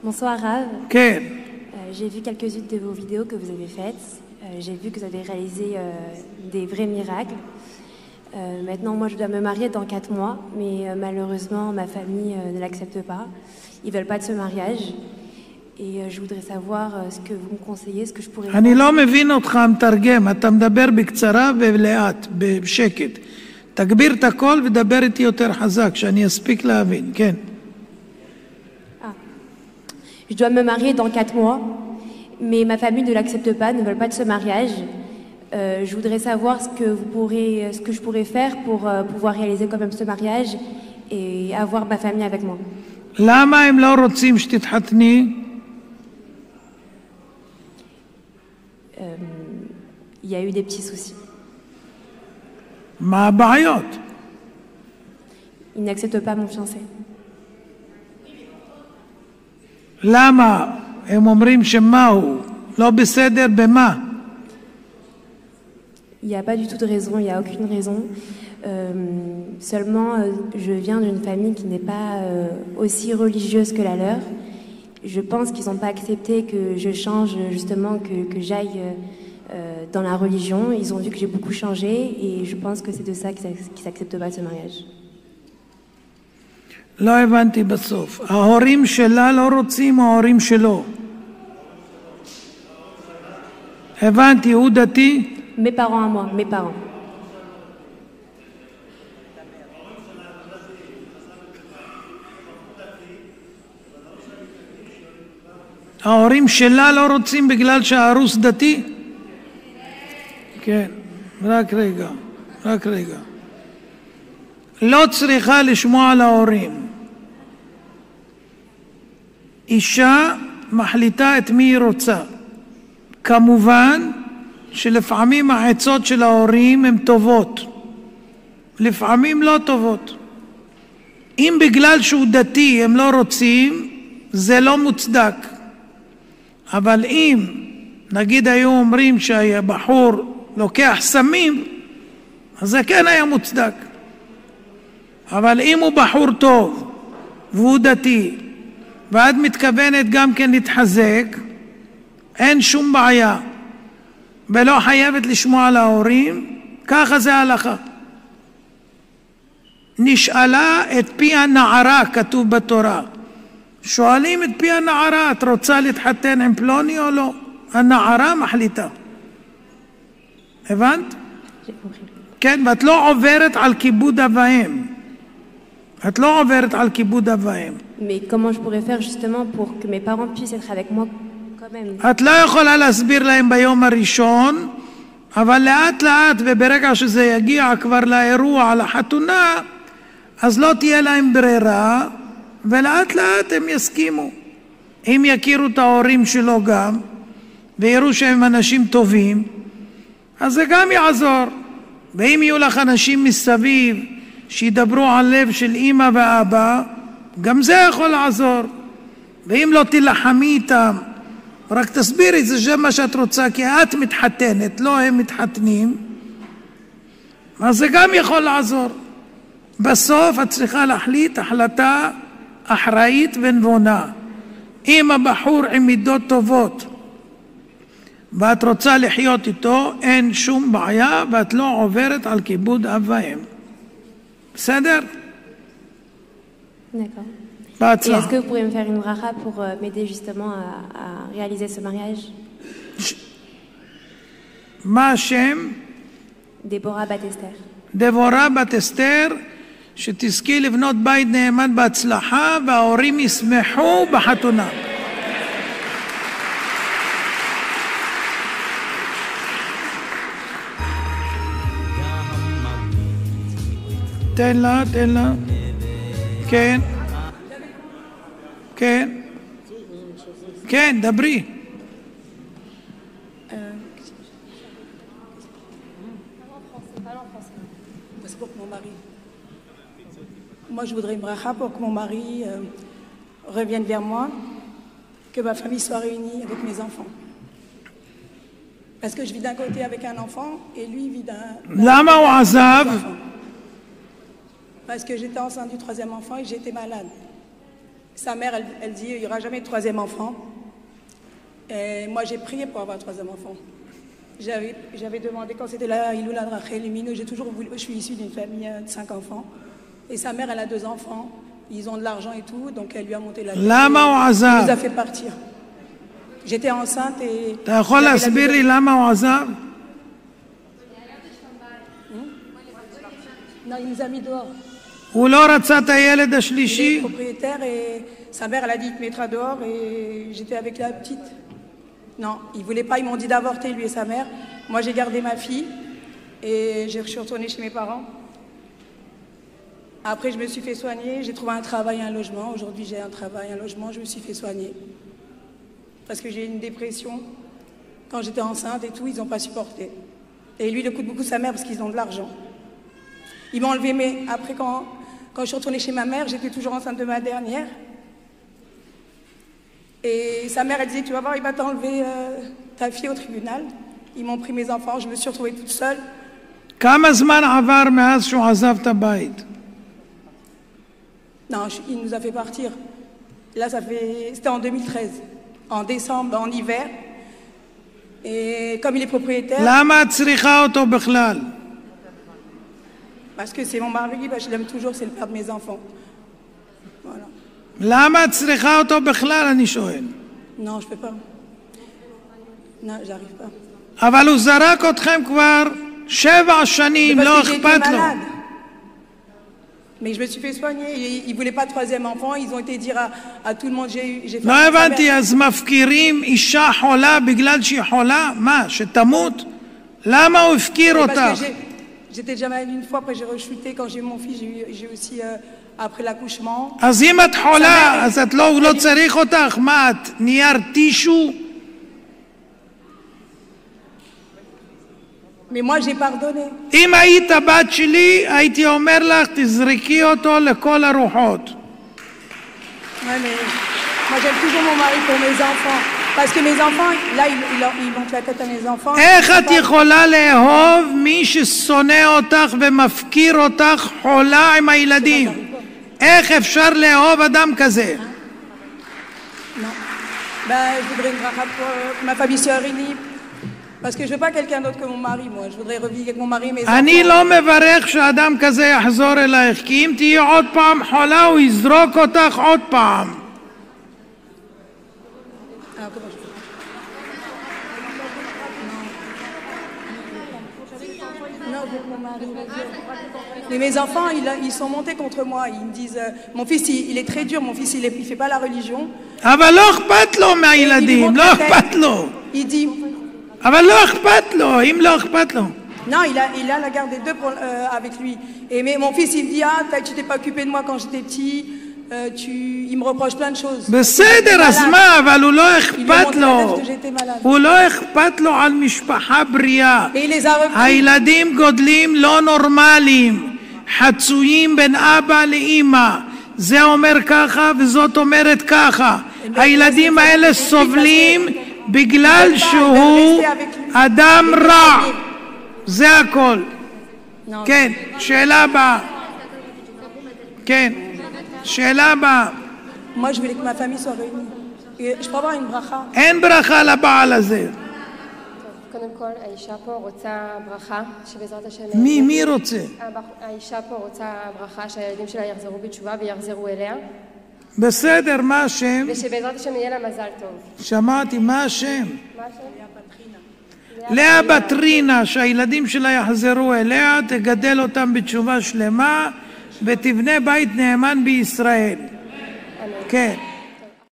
Bonsoir Rav. כן. J'ai vu quelques-unes de vos vidéos que vous avez faites. J'ai vu que vous avez réalisé des vrais miracles. Maintenant, moi, je dois me marier dans 4 mois, mais malheureusement, ma famille ne l'accepte pas. Ils veulent pas de ce mariage. Et je voudrais savoir ce que vous me conseillez, ce que je pourrais faire. אני לא מבין אותך המתרגם, אתה מדבר בקצרה ולאט, בשקט. תגביר את הכל ודבר איתי יותר חזק, שאני אספיק להבין, כן. Je dois me marier dans 4 mois, mais ma famille ne l'accepte pas, ne veulent pas de ce mariage. Je voudrais savoir ce que je pourrais faire pour pouvoir réaliser quand même ce mariage et avoir ma famille avec moi. למה הם לא רוצים שתתחתני? Il y a eu des petits soucis. מה הבעיות? Ils n'acceptent pas mon fiancé. למה? הם אומרים שמה הוא? לא בסדר במה? Il n'y a pas du tout de raison, il n'y a aucune raison. Seulement, je viens d'une famille qui n'est pas aussi religieuse que la leur. Je pense qu'ils n'ont pas accepté que je change, justement, que j'aille dans la religion. Ils ont vu que j'ai beaucoup changé et je pense que c'est de ça qu'ils n'acceptent pas ce mariage. לא הבנתי בסוף. ההורים שלה לא רוצים או ההורים שלו? הבנתי, הוא דתי? Mes parents à moi, mes parents. ההורים שלה לא רוצים בגלל שהערוס דתי? כן, רק רגע. לא צריכה לשמוע על ההורים. אישה מחליטה את מי היא רוצה. כמובן שלפעמים העצות של ההורים הן טובות. לפעמים לא טובות. אם בגלל שהוא דתי הם לא רוצים, זה לא מוצדק. אבל אם נגיד היו אומרים שהבחור לוקח סמים, אז זה כן היה מוצדק. אבל אם הוא בחור טוב והוא דתי ואת מתכוונת גם כן להתחזק, אין שום בעיה ולא חייבת לשמוע להורים, ככה זה ההלכה. נשאלה את פי הנערה, כתוב בתורה. שואלים את פי הנערה, את רוצה להתחתן עם פלוני או לא? הנערה מחליטה. הבנת? כן, ואת לא עוברת על כיבוד אביהם. את לא עוברת על כיבוד אביהם. Mais comment je pourrais faire justement pour que mes parents puissent être avec moi quand même? את לא יכולה להסביר להם ביום הראשון, אבל לאט לאט וברגע שזה יגיע כבר לאירוע, לחתונה, אז לא תהיה להם ברירה, ולאט לאט הם יסכימו. אם יכירו את ההורים שלו גם, ויראו שהם אנשים טובים, אז זה גם יעזור. ואם יהיו לך אנשים מסביב שידברו על לב של אמא ואבא, גם זה יכול לעזור. ואם לא תלחמי איתם, רק תסבירי, זה מה שאת רוצה, כי את מתחתנת, לא הם מתחתנים, אז זה גם יכול לעזור. בסוף את צריכה להחליט החלטה אחראית ונבונה. אם הבחור עם מידות טובות ואת רוצה לחיות איתו, אין שום בעיה ואת לא עוברת על כיבוד אב ואם. בסדר? D'accord. Et בהצלחה. est-ce que vous pourriez me faire une bracha pour m'aider justement à réaliser ce mariage? מה השם? Déborah Batester. דבורה בת אסתר, שתזכי לבנות בית נאמן בהצלחה וההורים ישמחו בחתונה. תן לה. כן, דברי. C'est pour mon mari. Moi, je voudrais une bracha pour que mon mari revienne vers moi, que ma famille soit réunie avec mes enfants. Parce que je vis d'un côté avec un enfant et lui vit d'un למה הוא עזב? Parce que j'étais enceinte du 3e enfant et j'étais malade. Sa mère, elle dit il n'y aura jamais de troisième enfant. Et moi, j'ai prié pour avoir un troisième enfant. J'avais demandé quand c'était la Iloula Rachel Lumino, j'ai toujours voulu. Je suis issue d'une famille de 5 enfants. Et sa mère, elle a 2 enfants. Ils ont de l'argent et tout, donc elle lui a monté la tête. Lama ou azab? Elle nous a fait partir. J'étais enceinte et. אתה יכול להסביר לי למה הוא עזב? Non, il nous a mis dehors. הוא לא רצה את הילד Il est השלישי? propriétaire et sa mère, elle a dit il te mettra dehors et j'étais avec la petite. Non, ils ne voulaient pas, ils m'ont dit d'avorter lui et sa mère. Moi, j'ai gardé ma fille et je suis retournée chez mes parents. Après, je me suis fait soigner, j'ai trouvé un travail, un logement. Aujourd'hui, j'ai un travail, un logement, je me suis fait soigner. Parce que j'ai eu une dépression. Quand j'étais enceinte et tout, ils n'ont pas supporté. Et lui, il écoute beaucoup sa mère parce qu'ils ont de l'argent. Ils m'ont enlevé, mais après, quand je suis retournée chez ma mère, j'étais toujours enceinte de ma dernière. Et sa mère, elle disait, tu vas voir, il va t'enlever ta fille au tribunal. Ils m'ont pris mes enfants, je me suis retrouvée toute seule. כמה זמן עבר מאז שהוא עזב את הבית? Non, il nous a fait partir. Là, c'était en 2013, en décembre, en hiver. Et comme il est propriétaire... למה את צריכה אותו בכלל? Parce que c'est mon mari, je l'aime toujours, c'est le père de mes enfants. Voilà. למה את צריכה אותו בכלל, אני שואל? Non, je peux pas. Non, j'arrive pas. אבל הוא זרק אתכם כבר 7 שנים, לא אכפת לו. Mais je me suis fait soigner. Ils ne voulaient pas de troisième enfant. Ils ont été dire à tout le monde j'ai fait... לא הבנתי, אז מפקירים אישה חולה בגלל שהיא חולה? מה, שתמות? למה הוא הפקיר אותך? J'étais déjà malade une fois, après j'ai rechuté. Quand j'ai eu mon fils, j'ai aussi, après l'accouchement... אז אם את חולה, אז את לא צריך אותך? מה, את נייר טישו? Mais moi, j'ai pardonné. אם היית הבת שלי, הייתי אומר לך, תזרקי אותו לכל הרוחות. Ouais, mais moi, j'aime toujours mon mari pour mes enfants. Parce que mes enfants, là, ils montent la tête à mes enfants. איך את יכולה לאהוב מי ששונא אותך ומפקיר אותך חולה עם הילדים? איך אפשר לאהוב אדם כזה? Non. Ben, je voudrais une bracha pour ma famille soit réunie. Parce que je veux pas quelqu'un d'autre que mon mari, moi. Je voudrais revivre avec mon mari, mes enfants. אני לא מברך שאדם כזה יחזור אלייך, כי אם תהיה עוד פעם חולה, הוא יזרוק אותך עוד פעם. Mais mes enfants, ils sont montés contre moi. Ils me disent, mon fils, il est très dur. Mon fils, il fait pas la religion. אבל לא אכפת לו מהילדים, לא אכפת לו. Il dit... אבל לא אכפת לו, אם לא אכפת לו. Non, il a la garde des deux avec lui. Mais mon fils, il me dit, tu t'es pas occupé de moi quand j'étais petit. Il me reproche plein de choses. בסדר, אז מה, אבל הוא לא אכפת לו. הוא לא אכפת לו על משפחה בריאה. הילדים גודלים לא נורמליים, חצויים בין אבא לאמא. זה אומר ככה וזאת אומרת ככה. הילדים האלה סובלים בגלל שהוא אדם רע. זה הכל. כן, שאלה הבאה. כן. שאלה הבאה. Moi, je voulais que ma famille soit réunie. Et je peux avoir une bracha? אין ברכה לבעל הזה. קודם כל, האישה פה רוצה ברכה, שבעזרת השם... מי רוצה? האישה פה רוצה ברכה שהילדים שלה יחזרו בתשובה ויחזרו אליה. בסדר, מה השם? ושבעזרת השם יהיה לה מזל טוב. שמעתי, מה השם? מה השם? לאה בטרינה, שהילדים שלה יחזרו אליה, תגדל אותם בתשובה שלמה, ותבנה בית נאמן בישראל. כן.